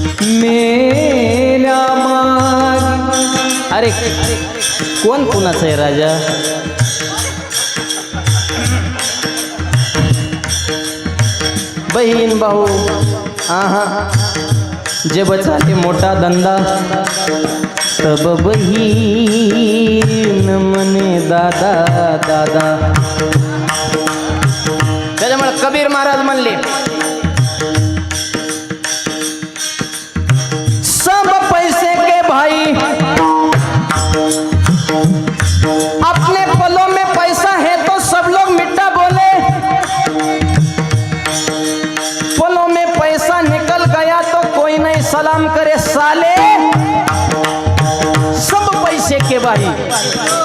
मेल्या माग अरे कोण कुणाचा आहे राजा बहीण भाऊ आहा जे बचाते मोठा धंदा तब बहीण मने दादा दादा त्याच्यामुळे कबीर महाराज म्हणले सब पैसे के भाई अपने पलों में पैसा है तो सब लोग मिट्टा बोले पलों में पैसा निकल गया तो कोई नहीं सलाम करे साले सब पैसे के भाई